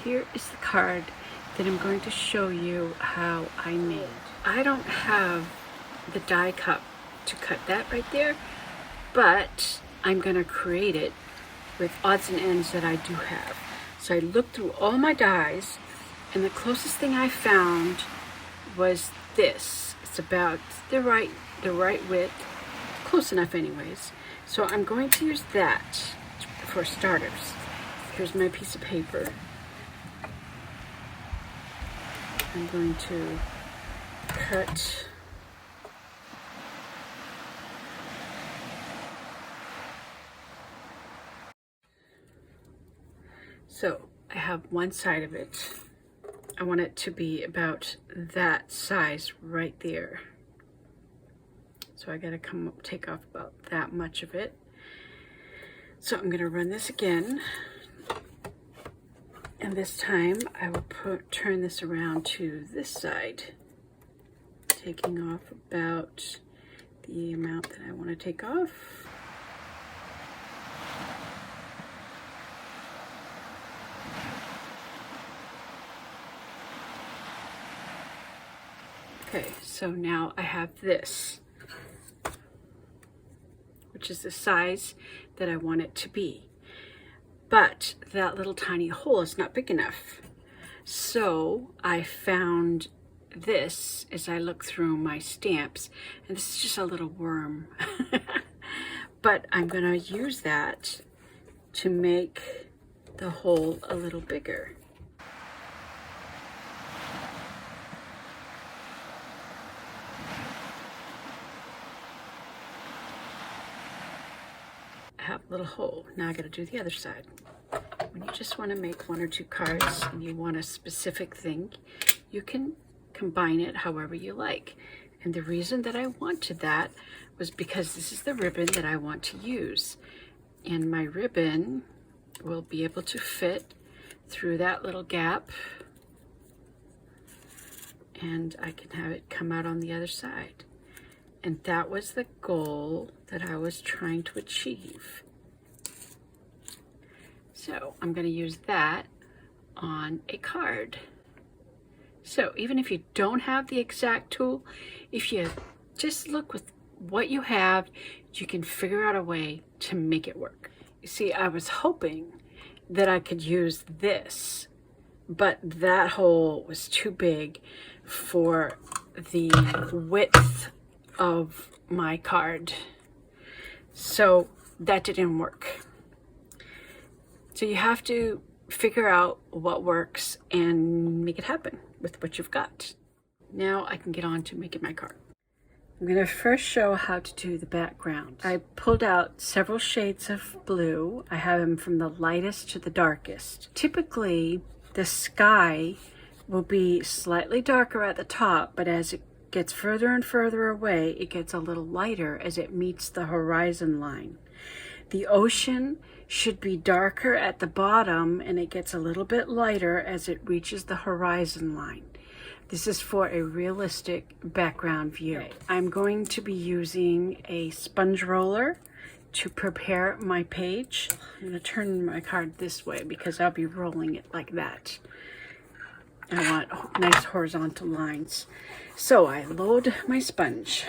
Here is the card that I'm going to show you how I made. I don't have the die cup to cut that right there, but I'm going to create it with odds and ends that I do have. So I looked through all my dies, and the closest thing I found was this. It's about the right width, close enough anyways. So I'm going to use that for starters. Here's my piece of paper. I'm going to cut so I have one side of it. I want it to be about that size right there. So I gotta take off about that much of it. So I'm gonna run this again. And this time I will turn this around to this side, taking off about the amount that I want to take off. Okay, so now I have this, which is the size that I want it to be. But that little tiny hole is not big enough. So I found this as I look through my stamps, and this is just a little worm. But I'm gonna use that to make the hole a little bigger. Have a little hole. Now I got to do the other side. When you just want to make one or two cards and you want a specific thing, you can combine it however you like. And the reason that I wanted that was because this is the ribbon that I want to use. And my ribbon will be able to fit through that little gap. And I can have it come out on the other side. And that was the goal that I was trying to achieve. So I'm going to use that on a card. So even if you don't have the exact tool, if you just look with what you have, you can figure out a way to make it work. You see, I was hoping that I could use this, but that hole was too big for the width of my card, so that didn't work. So you have to figure out what works and make it happen with what you've got. Now I can get on to making my card. I'm going to first show how to do the background. I pulled out several shades of blue. I have them from the lightest to the darkest. Typically the sky will be slightly darker at the top, but as it gets further and further away, it gets a little lighter as it meets the horizon line. The ocean should be darker at the bottom, and it gets a little bit lighter as it reaches the horizon line. This is for a realistic background view. I'm going to be using a sponge roller to prepare my page. I'm going to turn my card this way because I'll be rolling it like that. I want nice horizontal lines. So I load my sponge,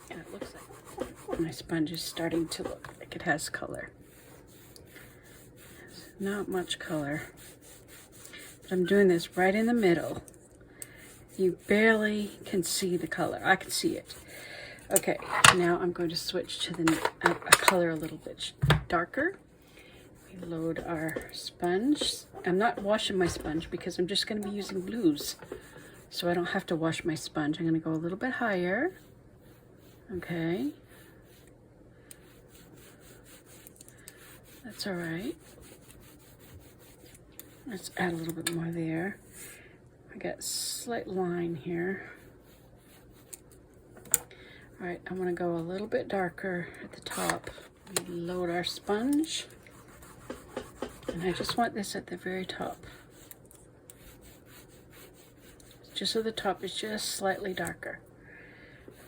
and it looks like my sponge is starting to look like it has color. Not much color, but I'm doing this right in the middle. You barely can see the color. I can see it. Okay, now I'm going to switch to a color a little bit darker. We load our sponge. I'm not washing my sponge because I'm just going to be using blues. So I don't have to wash my sponge. I'm going to go a little bit higher. Okay. That's all right. Let's add a little bit more there. I got a slight line here. All right, I'm going to go a little bit darker at the top. We load our sponge. And I just want this at the very top. Just so the top is just slightly darker.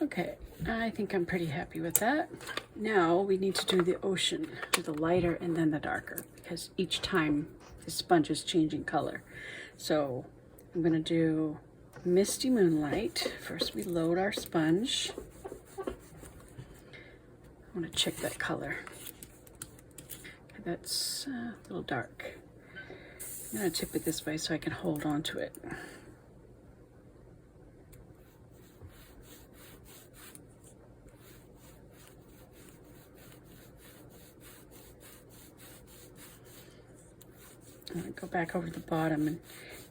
Okay, I think I'm pretty happy with that. Now we need to do the ocean, do the lighter and then the darker, because each time the sponge is changing color. So I'm going to do Misty Moonlight. First we load our sponge. I want to check that color. Okay, that's a little dark. I'm going to tip it this way so I can hold on to it. I'm going to go back over the bottom, and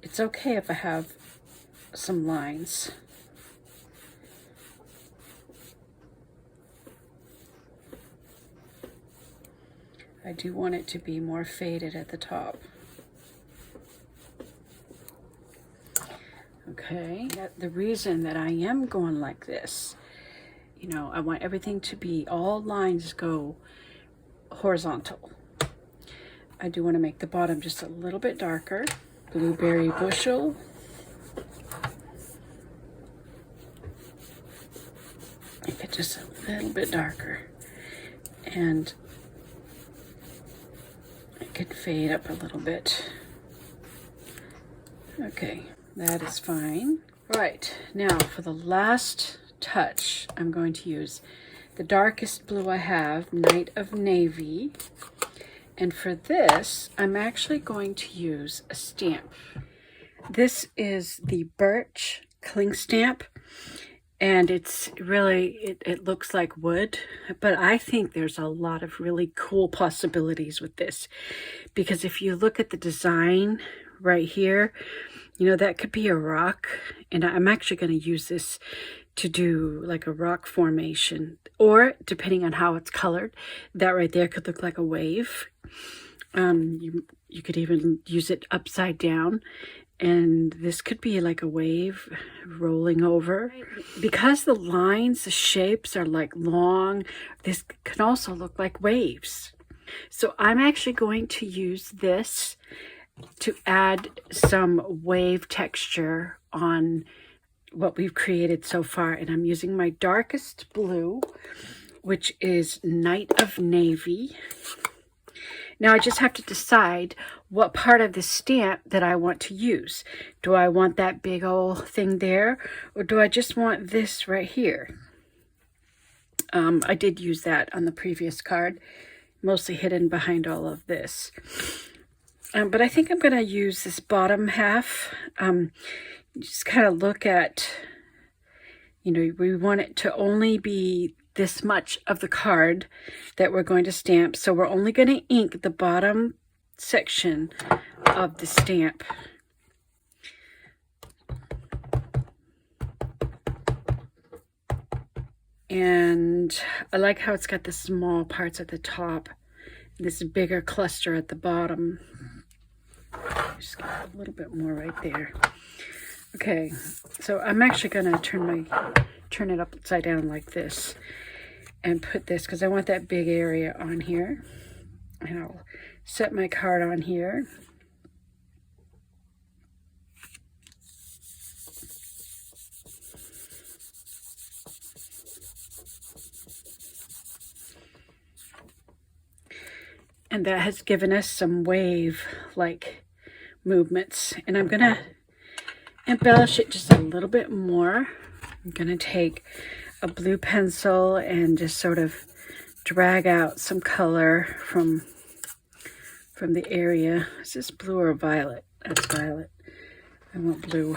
it's okay if I have some lines. I do want it to be more faded at the top. Okay, the reason that I am going like this, you know, I want everything to be, all lines go horizontal. I do want to make the bottom just a little bit darker. Blueberry Bushel. Make it just a little bit darker. And it could fade up a little bit. Okay, that is fine. All right, now for the last touch, I'm going to use the darkest blue I have, Night of Navy. And for this, I'm actually going to use a stamp. This is the Birch Cling Stamp. And it's really, it looks like wood, but I think there's a lot of really cool possibilities with this. Because if you look at the design right here, you know, that could be a rock. And I'm actually going to use this to do like a rock formation. Or, depending on how it's colored, that right there could look like a wave. You could even use it upside down. And this could be like a wave rolling over. Because the lines, the shapes are like long, this can also look like waves. So I'm actually going to use this to add some wave texture on what we've created so far. And I'm using my darkest blue, which is Night of Navy. Now I just have to decide what part of the stamp that I want to use. Do I want that big old thing there, or do I just want this right here? I did use that on the previous card, mostly hidden behind all of this. But I think I'm going to use this bottom half. Just kind of look at, you know, we want it to only be this much of the card that we're going to stamp. So we're only going to ink the bottom section of the stamp. And I like how it's got the small parts at the top, this bigger cluster at the bottom. Just get a little bit more right there. Okay, so I'm actually going to turn it upside down like this and put this, because I want that big area on here. And I'll set my card on here. And that has given us some wave-like movements. And I'm going to embellish it just a little bit more. I'm going to take a blue pencil and just sort of drag out some color from the area. Is this blue or violet? That's violet. I want blue.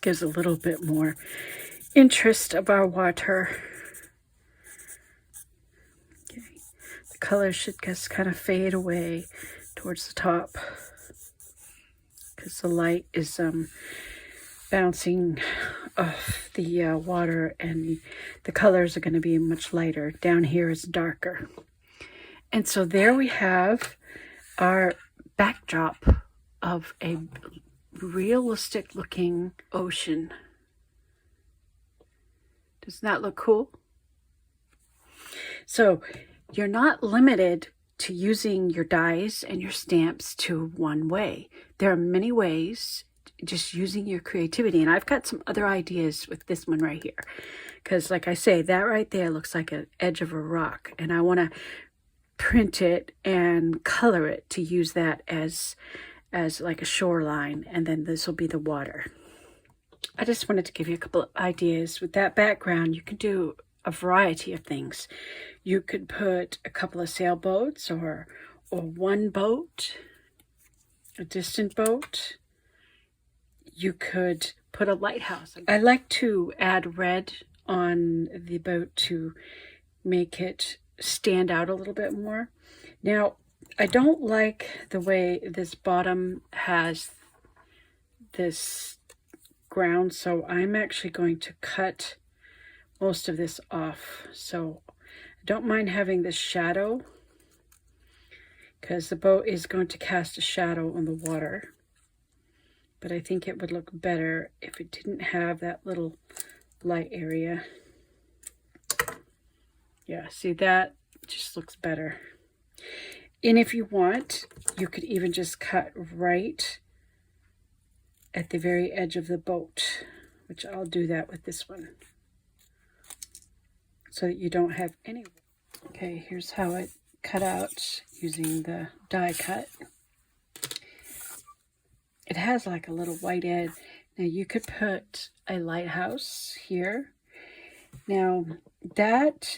Gives a little bit more interest of our water. Okay. The color should just kind of fade away towards the top because the light is bouncing off the water, and the colors are going to be much lighter. Down here is darker. And so there we have our backdrop of a realistic looking ocean. Doesn't that look cool? So you're not limited to using your dies and your stamps to one way. There are many ways, just using your creativity. And I've got some other ideas with this one right here. Because like I say, that right there looks like an edge of a rock. And I want to print it and color it to use that as like a shoreline. And then this will be the water. I just wanted to give you a couple of ideas. With that background, you can do a variety of things. You could put a couple of sailboats or one boat, a distant boat. You could put a lighthouse. I like to add red on the boat to make it stand out a little bit more. Now, I don't like the way this bottom has this ground, so I'm actually going to cut most of this off. So I don't mind having this shadow, because the boat is going to cast a shadow on the water. But I think it would look better if it didn't have that little light area. Yeah, see, that just looks better. And if you want, you could even just cut right at the very edge of the boat, which I'll do that with this one, so that you don't have any. Okay, here's how it cut out using the die cut. It has like a little white edge. Now you could put a lighthouse here. Now that,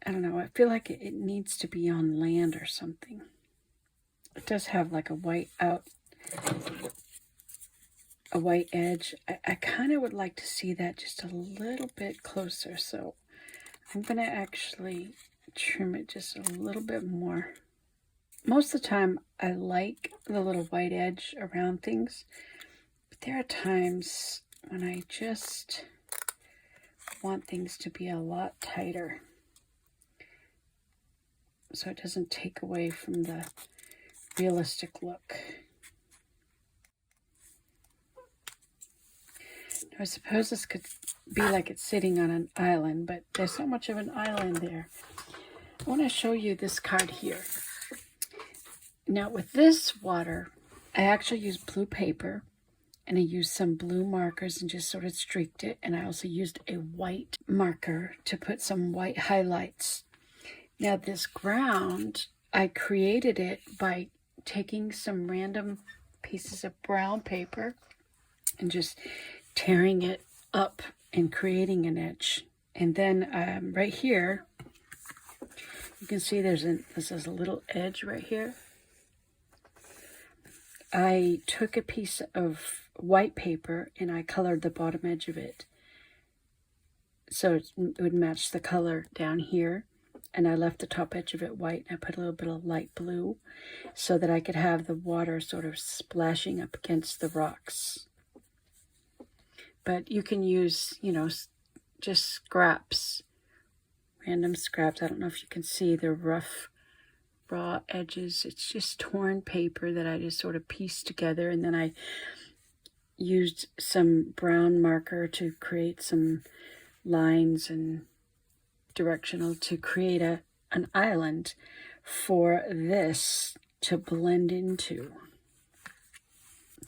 I don't know, I feel like it needs to be on land or something. It does have like a white edge. I kind of would like to see that just a little bit closer. So I'm going to actually trim it just a little bit more. Most of the time, I like the little white edge around things, but there are times when I just want things to be a lot tighter, so it doesn't take away from the realistic look. Now, I suppose this could be like it's sitting on an island, but there's so much of an island there. I want to show you this card here. Now with this water, I actually used blue paper, and I used some blue markers and just sort of streaked it. And I also used a white marker to put some white highlights. Now this ground, I created it by taking some random pieces of brown paper and just tearing it up and creating an edge. And then right here, you can see this is a little edge right here. I took a piece of white paper and I colored the bottom edge of it, so it would match the color down here. And I left the top edge of it white. I put a little bit of light blue so that I could have the water sort of splashing up against the rocks. But you can use, you know, just scraps, random scraps. I don't know if you can see the rough raw edges. It's just torn paper that I just sort of pieced together, and then I used some brown marker to create some lines and directional to create an island for this to blend into.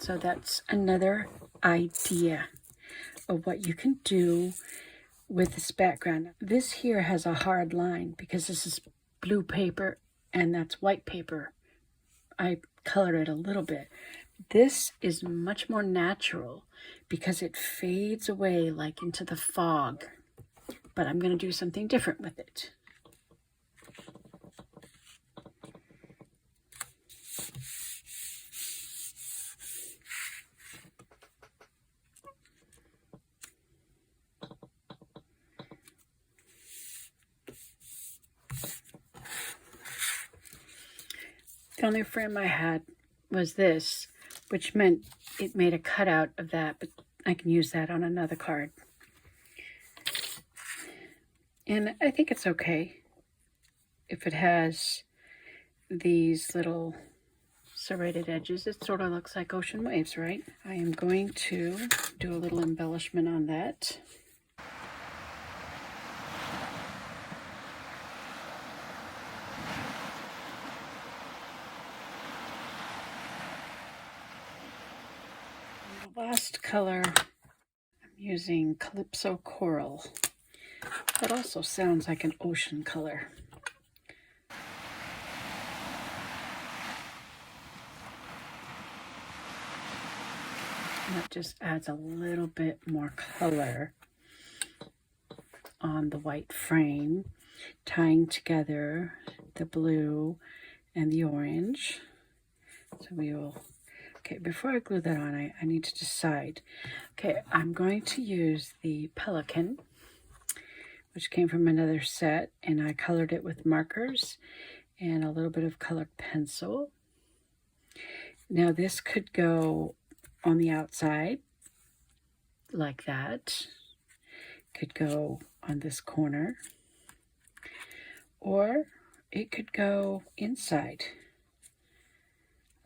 So that's another idea of what you can do with this background. This here has a hard line because this is blue paper and that's white paper. I colored it a little bit. This is much more natural because it fades away like into the fog. But I'm going to do something different with it. The only frame I had was this, which meant it made a cutout of that, but I can use that on another card. And I think it's okay if it has these little serrated edges. It sort of looks like ocean waves, right? I am going to do a little embellishment on that. And the last color, I'm using Calypso Coral. That also sounds like an ocean color. That just adds a little bit more color on the white frame, tying together the blue and the orange. So we will, okay, before I glue that on, I need to decide. Okay, I'm going to use the Pelican, which came from another set, and I colored it with markers and a little bit of colored pencil. Now this could go on the outside like that, could go on this corner, or it could go inside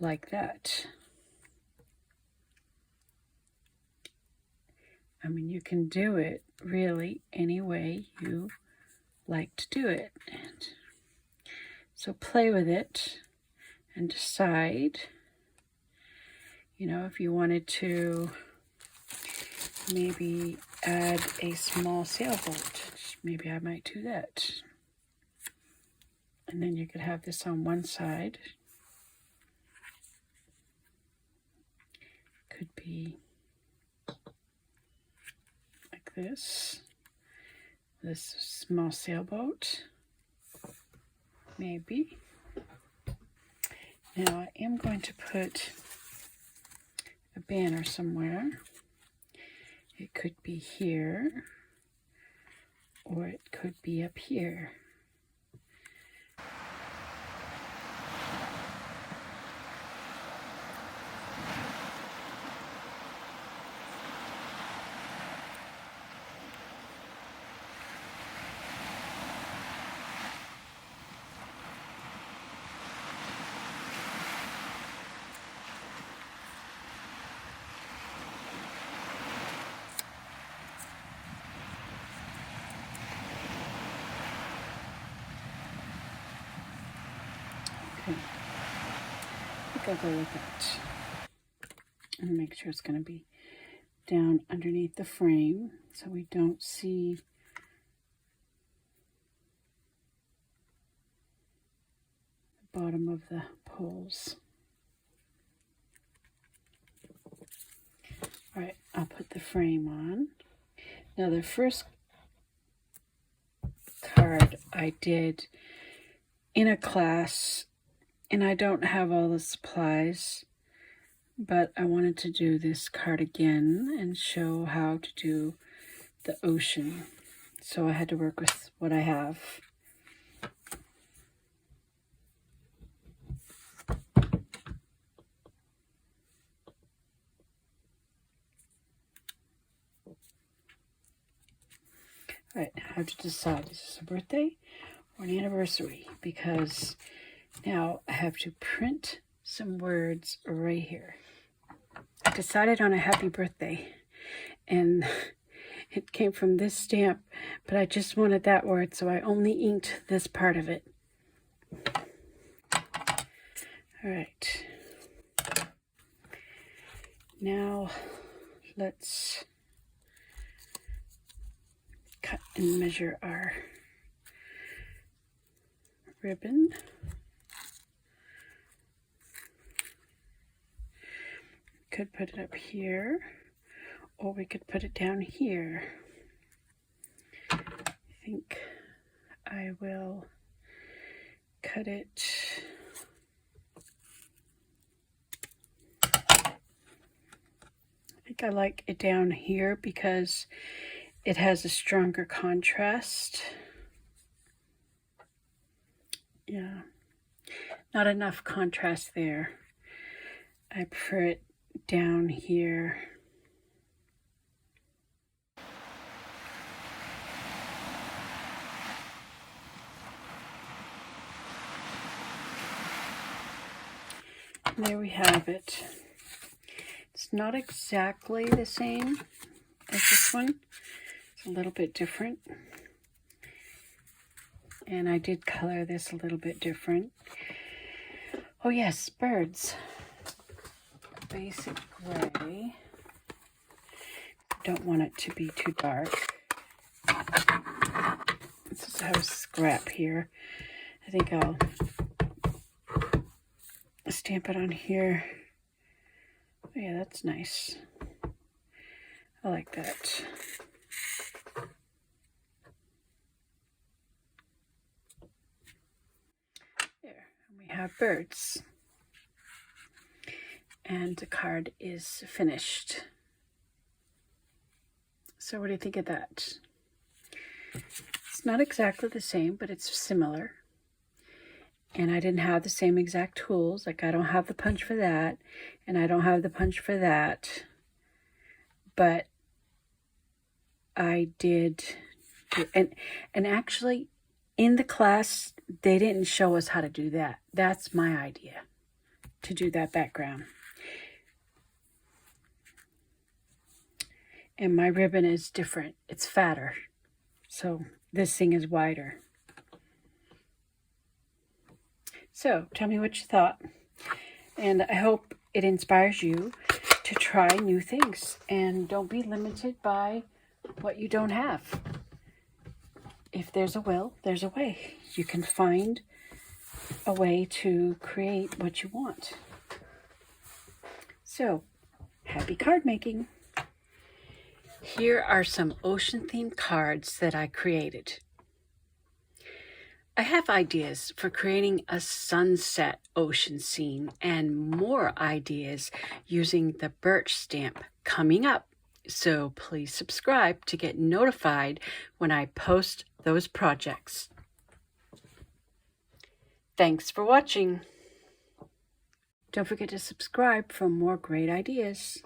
like that. I mean, you can do it really any way you like to do it. And so play with it and decide, you know, if you wanted to maybe add a small sailboat, maybe I might do that. And then you could have this on one side. Could be like this small sailboat, maybe. Now I am going to put a banner somewhere. It could be here, or it could be up here. Okay, I think I'll go with that. And make sure it's going to be down underneath the frame so we don't see the bottom of the poles. All right, I'll put the frame on. Now the first card I did in a class, and I don't have all the supplies, but I wanted to do this card again and show how to do the ocean. So I had to work with what I have. All right, I have to decide, is this a birthday or an anniversary? Because now I have to print some words right here. I decided on a happy birthday, and it came from this stamp, but I just wanted that word, so I only inked this part of it. All right. Now let's cut and measure our ribbon. Could put it up here, or we could put it down here. I think I will cut it I like it down here because it has a stronger contrast. Yeah, not enough contrast there. I prefer it down here. And there we have it. It's not exactly the same as this one. It's a little bit different. And I did color this a little bit different. Oh yes, birds. Basic gray. Don't want it to be too dark. This is how scrap here. I think I'll stamp it on here. Oh yeah, that's nice. I like that. There, and we have birds. And the card is finished. So what do you think of that? It's not exactly the same, but it's similar. And I didn't have the same exact tools. Like I don't have the punch for that, and I don't have the punch for that. But I did, and actually in the class, they didn't show us how to do that. That's my idea, to do that background. And my ribbon is different. It's fatter. So this thing is wider. So tell me what you thought. And I hope it inspires you to try new things. And don't be limited by what you don't have. If there's a will, there's a way. You can find a way to create what you want. So, happy card making. Here are some ocean-themed cards that I created. I have ideas for creating a sunset ocean scene and more ideas using the birch stamp coming up. So please subscribe to get notified when I post those projects. Thanks for watching. Don't forget to subscribe for more great ideas.